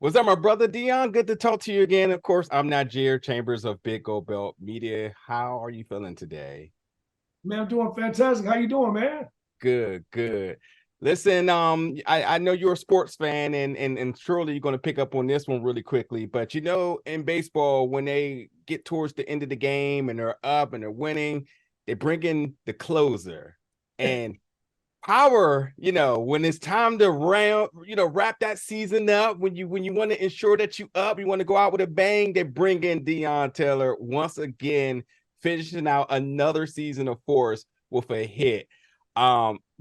What's up, my brother Deon? Good to talk to you again. Of course, I'm Najir Chambers of Big Gold Belt Media. How are you feeling today? Man, I'm doing fantastic. How you doing, man? Good, good. Listen, I know you're a sports fan, and surely you're going to pick up on this one really quickly. But in baseball, when they get towards the end of the game and they're up and they're winning, they bring in the closer. And power, when it's time to wrap that season up, when you want to ensure that you want to go out with a bang, they bring in Deon Taylor once again, finishing out another season of force with a hit.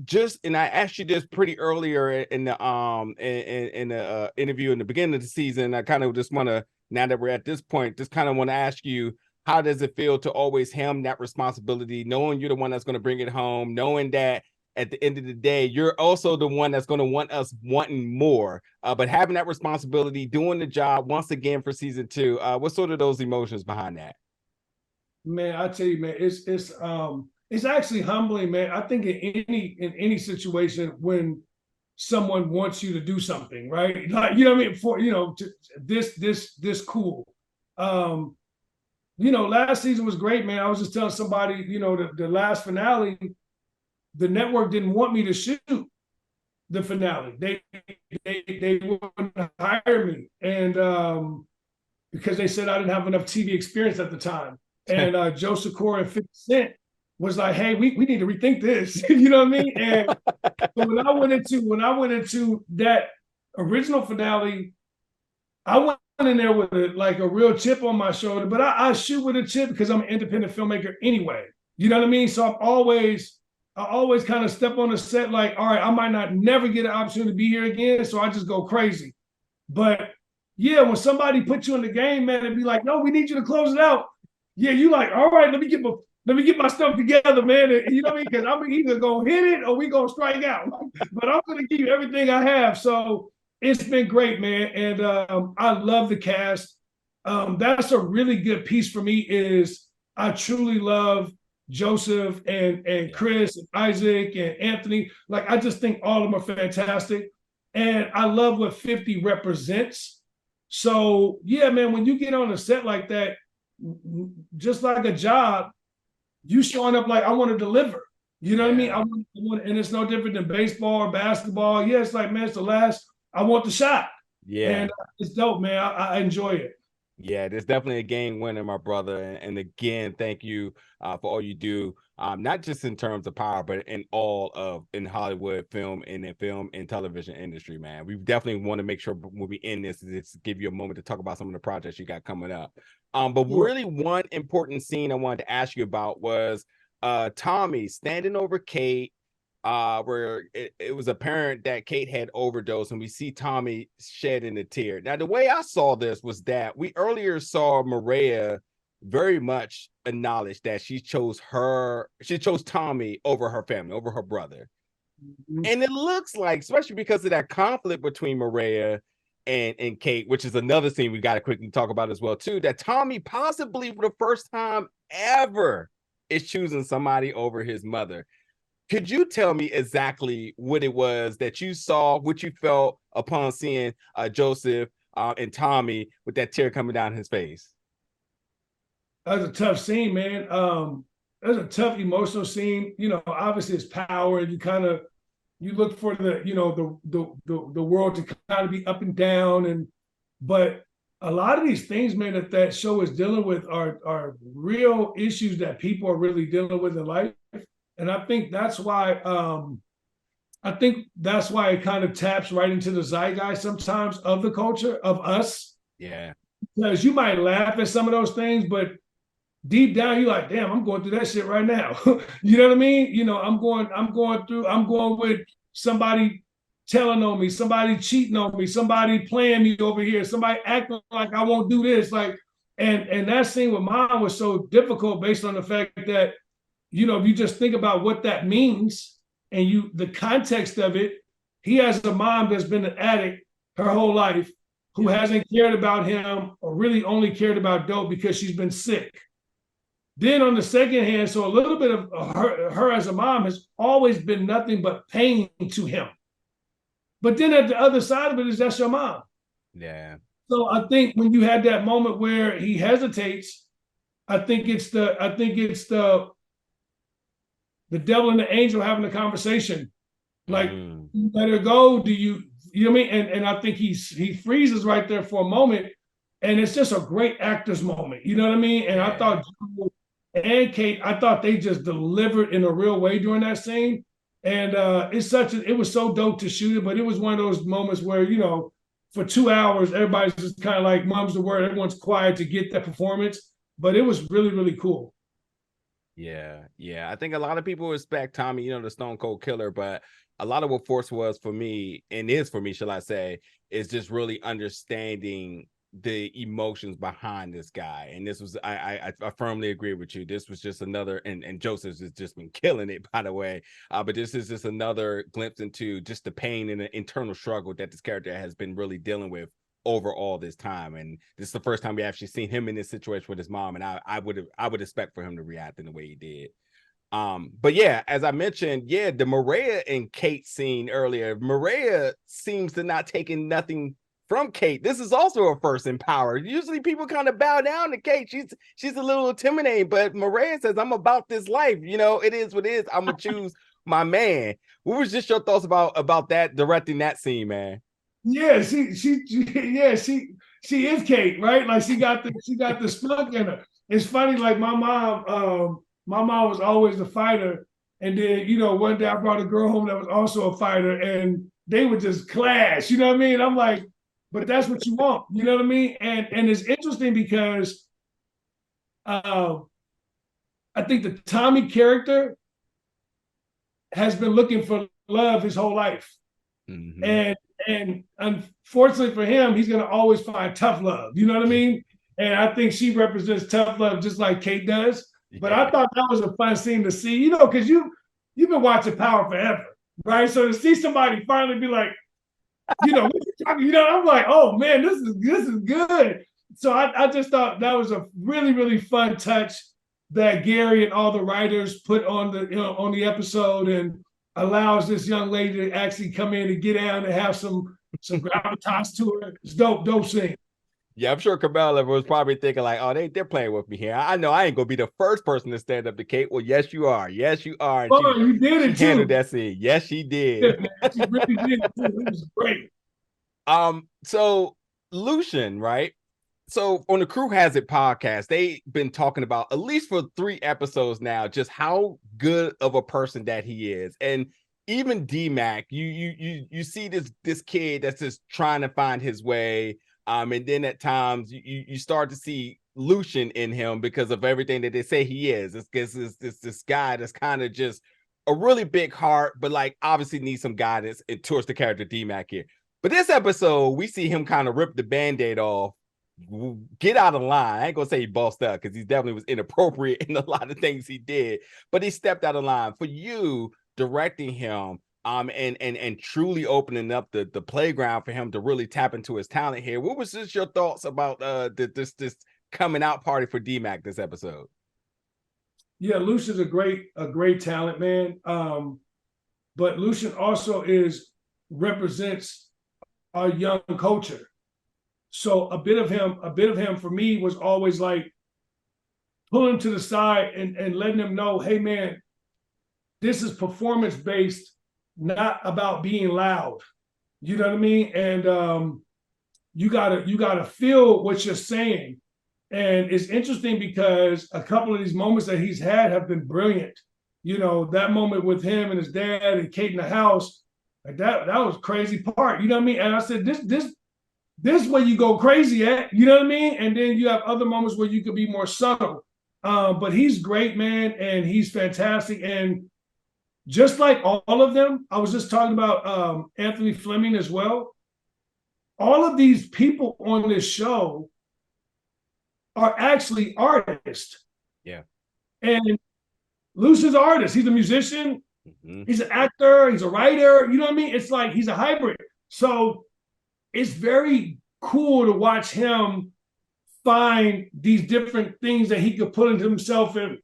Just and I asked you this pretty earlier in the interview in the beginning of the season. I kind of just want to, now that we're at this point, just kind of want to ask you, how does it feel to always hem that responsibility, knowing you're the one that's going to bring it home, knowing that at the end of the day, you're also the one that's going to want us wanting more, but having that responsibility, doing the job once again for season two. What sort of those emotions behind that? Man, I tell you, man, it's actually humbling, man. I think in any situation when someone wants you to do something, right? Like, you know what I mean? For this cool. Um, last season was great, man. I was just telling somebody, the last finale, the network didn't want me to shoot the finale. They wouldn't hire me, and because they said I didn't have enough TV experience at the time. And Joe Sikora and 50 Cent was like, "Hey, we need to rethink this." You know what I mean? And so when I went into that original finale, I went in there with a real chip on my shoulder. But I shoot with a chip because I'm an independent filmmaker anyway. You know what I mean? So I always kind of step on the set like, all right, I might not never get an opportunity to be here again, so I just go crazy. But yeah, when somebody puts you in the game, man, and be like, no, we need you to close it out. Yeah, you like, all right, let me get my stuff together, man. And you know what I mean? Because I'm either gonna hit it or we gonna strike out. But I'm gonna give you everything I have. So it's been great, man. And I love the cast. That's a really good piece for me. Is I truly love Joseph and Yeah. Chris and Isaac and Anthony. Like, I just think all of them are fantastic. And I love what 50 represents. So yeah, man, when you get on a set like that, just like a job, you showing up like, I want to deliver. You know what I mean? Yeah. And it's no different than baseball or basketball. Yeah, it's like, man, it's the last. I want the shot, Yeah. and it's dope, man. I enjoy it. Yeah, there's definitely a game winner, my brother. And again, thank you for all you do, not just in terms of power, but in Hollywood film and in film and television industry, man. We definitely want to make sure when we end this, is give you a moment to talk about some of the projects you got coming up. But Sure. really, one important scene I wanted to ask you about was Tommy standing over Kate, where it was apparent that Kate had overdosed, and we see Tommy shedding a tear. Now, the way I saw this was that we earlier saw Maria very much acknowledge that she chose Tommy over her family, over her brother. Mhm. And it looks like, especially because of that conflict between Maria and Kate, which is another scene we got to quickly talk about as well, too, that Tommy possibly for the first time ever is choosing somebody over his mother. Could you tell me exactly what it was that you saw, what you felt upon seeing Joseph and Tommy with that tear coming down his face? That's a tough scene, man. That's a tough emotional scene. Obviously it's power, and you look for the world to kind of be up and down, but a lot of these things, man, that show is dealing with are real issues that people are really dealing with in life. And I think that's why it kind of taps right into the zeitgeist sometimes of the culture of us. Yeah. Because you might laugh at some of those things, but deep down you're like, damn, I'm going through that shit right now. You know what I mean? I'm going with somebody telling on me, somebody cheating on me, somebody playing me over here, somebody acting like I won't do this. Like, and that scene with mom was so difficult based on the fact that, if you just think about what that means and the context of it, he has a mom that's been an addict her whole life, who Yeah. hasn't cared about him or really only cared about dope because she's been sick. Then on the second hand, so a little bit of her as a mom has always been nothing but pain to him. But then at the other side of it is, that's your mom. Yeah. So I think when you had that moment where he hesitates, I think it's the devil and the angel having a conversation. Like, Mm. you let her go. Do you know what I mean? And I think he freezes right there for a moment. And it's just a great actor's moment. You know what I mean? And I Yeah. thought Joe and Kate, I thought they just delivered in a real way during that scene. And it was so dope to shoot it, but it was one of those moments where, for 2 hours, everybody's just kind of like mum's the word, everyone's quiet to get that performance. But it was really, really cool. Yeah, yeah. I think a lot of people respect Tommy, the Stone Cold Killer, but a lot of what Force was for me, and is for me, shall I say, is just really understanding the emotions behind this guy. And this was, I firmly agree with you. This was just another, and Joseph's has just been killing it, by the way. But this is just another glimpse into just the pain and the internal struggle that this character has been really dealing with over all this time. And this is the first time we actually seen him in this situation with his mom, and I would expect for him to react in the way he did. But yeah, as I mentioned, yeah, the Maria and Kate scene earlier, Maria seems to not taking nothing from Kate. This is also a first in power. Usually people kind of bow down to Kate. She's a little intimidating, but Maria says, I'm about this life. It is what it is. I'm gonna choose my man. What was just your thoughts about that, directing that scene, man? Yeah, she is Kate, right? Like she got the spunk in her. It's funny, like my mom was always a fighter, and then one day I brought a girl home that was also a fighter, and they would just clash. You know what I mean? I'm like, but that's what you want. You know what I mean? And it's interesting because uh, I think the Tommy character has been looking for love his whole life. Mm-hmm. And unfortunately for him, he's gonna always find tough love. You know what I mean? And I think she represents tough love just like Kate does. But Yeah. I thought that was a fun scene to see, because you've been watching Power forever, right? So to see somebody finally be like, what you talking, I'm like, oh man, this is good. So I just thought that was a really, really fun touch that Gary and all the writers put on the episode, and allows this young lady to actually come in and get down and have some gravitas to her. It's dope scene. Yeah, I'm sure Camilla was probably thinking like, "Oh, they're playing with me here. I know I ain't gonna be the first person to stand up to Kate." Well, yes, you are. Yes, you are. And Oh, you did she it handled too. that scene. Yes, she Yeah, did. man, she really did it too. It was great. So Lucian, right? So on the Crew Has It podcast, they've been talking about, at least for 3 episodes now, just how good of a person that he is. And even D-Mac, you see this kid that's just trying to find his way. And then at times you start to see Lucian in him because of everything that they say he is. This guy that's kind of just a really big heart, but like obviously needs some guidance towards the character D-Mac here. But this episode, we see him kind of rip the band-aid off, get out of line. I ain't gonna say he bossed up because he definitely was inappropriate in a lot of things he did, but he stepped out of line. For you directing him, and truly opening up the playground for him to really tap into his talent here. What was just your thoughts about this coming out party for DMAC this episode? Yeah, Lucian's a great talent, man. But Lucian also represents our young culture. So a bit of him for me was always like pulling him to the side and letting him know, hey man, this is performance based, not about being loud. You know what I mean? And you gotta feel what you're saying. And it's interesting because a couple of these moments that he's had have been brilliant. That moment with him and his dad and Kate in the house, like that was a crazy part. You know what I mean? And I said, this is where you go crazy at. You know what I mean? And then you have other moments where you could be more subtle. But he's great, man, and he's fantastic. And just like all of them, I was just talking about Anthony Fleming as well. All of these people on this show are actually artists. Yeah. And Lucian's an artist. He's a musician. Mm-hmm. He's an actor. He's a writer. You know what I mean? It's like he's a hybrid. So it's very cool to watch him find these different things that he could put into himself and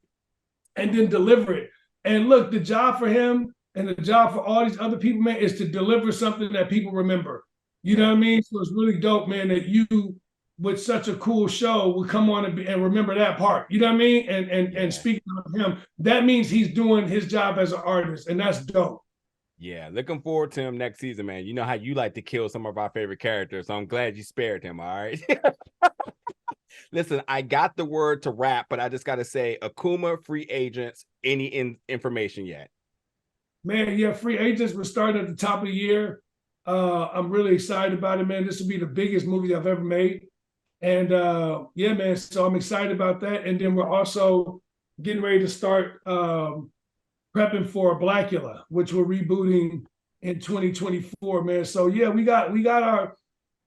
then deliver it. And look, the job for him and the job for all these other people, man, is to deliver something that people remember. You know what I mean? So it's really dope, man, that you with such a cool show would come on and remember that part. You know what I mean? And speaking of him, that means he's doing his job as an artist, and that's dope. Yeah, looking forward to him next season, man. You know how you like to kill some of our favorite characters, so I'm glad you spared him. All right. Listen, I got the word to wrap, but I just got to say, Akuma free agents. Any information yet? Man, yeah, free agents will start at the top of the year. I'm really excited about it, man. This will be the biggest movie I've ever made. And yeah, man, so I'm excited about that. And then we're also getting ready to start prepping for Blackula, which we're rebooting in 2024, man. So yeah, we got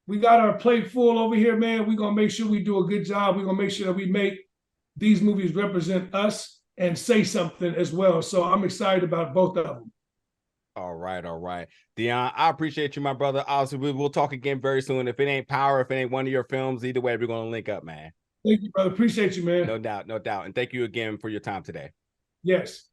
our plate full over here, man. We're gonna make sure we do a good job. We're gonna make sure that we make these movies represent us and say something as well. So I'm excited about both of them. All right, all right. Deon, I appreciate you, my brother. Obviously, we'll talk again very soon. If it ain't Power, if it ain't one of your films, either way, we're gonna link up, man. Thank you, brother. Appreciate you, man. No doubt, no doubt. And thank you again for your time today. Yes.